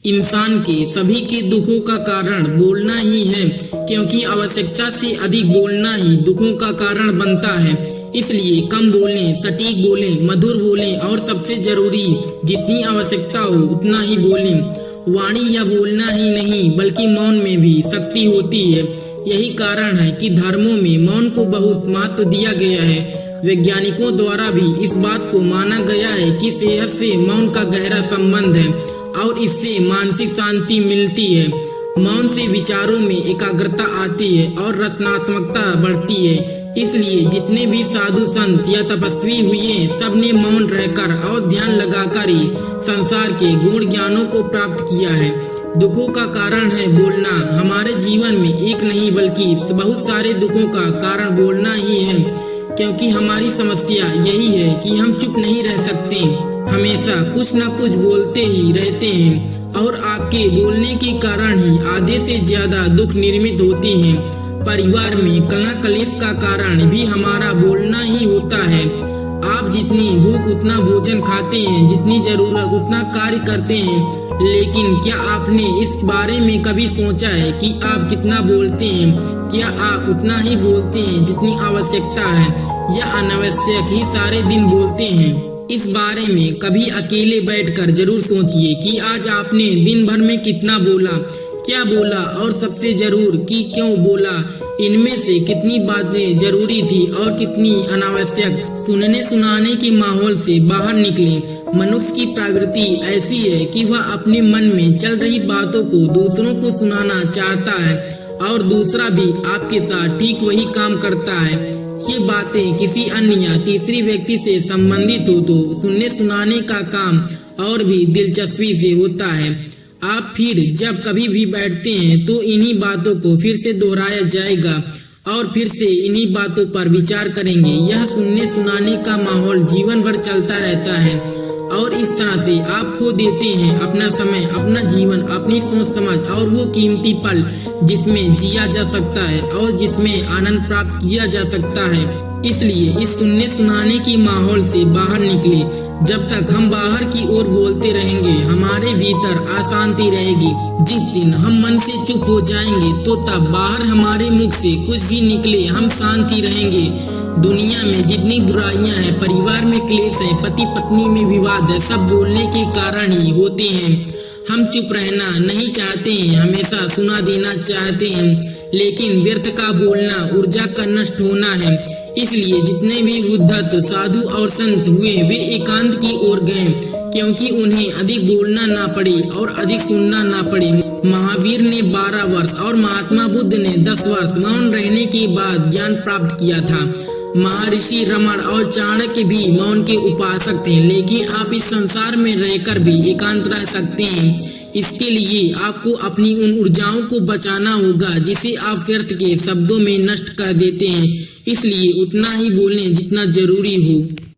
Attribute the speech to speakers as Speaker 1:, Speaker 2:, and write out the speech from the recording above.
Speaker 1: इंसान के सभी के दुखों का कारण बोलना ही है, क्योंकि आवश्यकता से अधिक बोलना ही दुखों का कारण बनता है। इसलिए कम बोलें, सटीक बोलें, मधुर बोलें और सबसे जरूरी जितनी आवश्यकता हो उतना ही बोलें। वाणी या बोलना ही नहीं बल्कि मौन में भी शक्ति होती है। यही कारण है कि धर्मों में मौन को बहुत महत्व दिया गया है। वैज्ञानिकों द्वारा भी इस बात को माना गया है कि सेहत से मौन का गहरा संबंध है और इससे मानसिक शांति मिलती है। मौन से विचारों में एकाग्रता आती है और रचनात्मकता बढ़ती है। इसलिए जितने भी साधु संत या तपस्वी हुए सब ने मौन रहकर और ध्यान लगाकर ही संसार के गुण ज्ञानों को प्राप्त किया है। दुखों का कारण है बोलना। हमारे जीवन में एक नहीं बल्कि बहुत सारे दुखों का कारण बोलना ही है, क्योंकि हमारी समस्या यही है कि हम चुप नहीं रह सकते, हमेशा कुछ न कुछ बोलते ही रहते हैं और आपके बोलने के कारण ही आधे से ज्यादा दुख निर्मित होती हैं। परिवार में कलह कलेश का कारण भी हमारा बोलना ही होता है। आप जितनी भूख उतना भोजन खाते हैं, जितनी जरूरत उतना कार्य करते हैं, लेकिन क्या आपने इस बारे में कभी सोचा है कि आप कितना बोलते हैं? क्या आप उतना ही बोलते हैं जितनी आवश्यकता है, या अनावश्यक ही सारे दिन बोलते हैं? इस बारे में कभी अकेले बैठकर जरूर सोचिए कि आज आपने दिन भर में कितना बोला, क्या बोला और सबसे जरूर कि क्यों बोला। इनमें से कितनी बातें जरूरी थी और कितनी अनावश्यक। सुनने सुनाने के माहौल से बाहर निकले। मनुष्य की प्रवृत्ति ऐसी है कि वह अपने मन में चल रही बातों को दूसरों को सुनाना चाहता है और दूसरा भी आपके साथ ठीक वही काम करता है। ये बातें किसी अन्य या तीसरी व्यक्ति से संबंधित हो तो सुनने सुनाने का काम और भी दिलचस्पी से होता है। आप फिर जब कभी भी बैठते हैं तो इन्हीं बातों को फिर से दोहराया जाएगा और फिर से इन्हीं बातों पर विचार करेंगे। यह सुनने सुनाने का माहौल जीवन भर चलता रहता है और इस तरह से आप खो देते हैं अपना समय, अपना जीवन, अपनी सोच समझ और वो कीमती पल जिसमें जिया जा सकता है और जिसमें आनंद प्राप्त किया जा सकता है। इसलिए इस सुनने सुनाने की माहौल से बाहर निकले। जब तक हम बाहर की ओर बोलते रहेंगे हमारे भीतर अशांति रहेगी। जिस दिन हम मन से चुप हो जाएंगे तो तब बाहर हमारे मुख से कुछ भी निकले हम शांति रहेंगे। दुनिया में जितनी बुराइयां हैं, परिवार में क्लेश है, पति पत्नी में विवाद है, सब बोलने के कारण ही होते हैं। हम चुप रहना नहीं चाहते हैं, हमेशा सुना देना चाहते हैं, लेकिन व्यर्थ का बोलना ऊर्जा का नष्ट होना है। इसलिए जितने भी बुद्धत्व साधु और संत हुए वे एकांत की ओर गए, क्योंकि उन्हें अधिक बोलना ना पड़े और अधिक सुनना ना पड़े। महावीर ने 12 वर्ष और महात्मा बुद्ध ने 10 वर्ष मौन रहने के बाद ज्ञान प्राप्त किया था। महर्षि रमण और चाणक्य भी मौन के उपासक थे, लेकिन आप इस संसार में रहकर भी एकांत रह सकते हैं। इसके लिए आपको अपनी उन ऊर्जाओं को बचाना होगा जिसे आप व्यर्थ के शब्दों में नष्ट कर देते हैं। इसलिए उतना ही बोलें जितना जरूरी हो।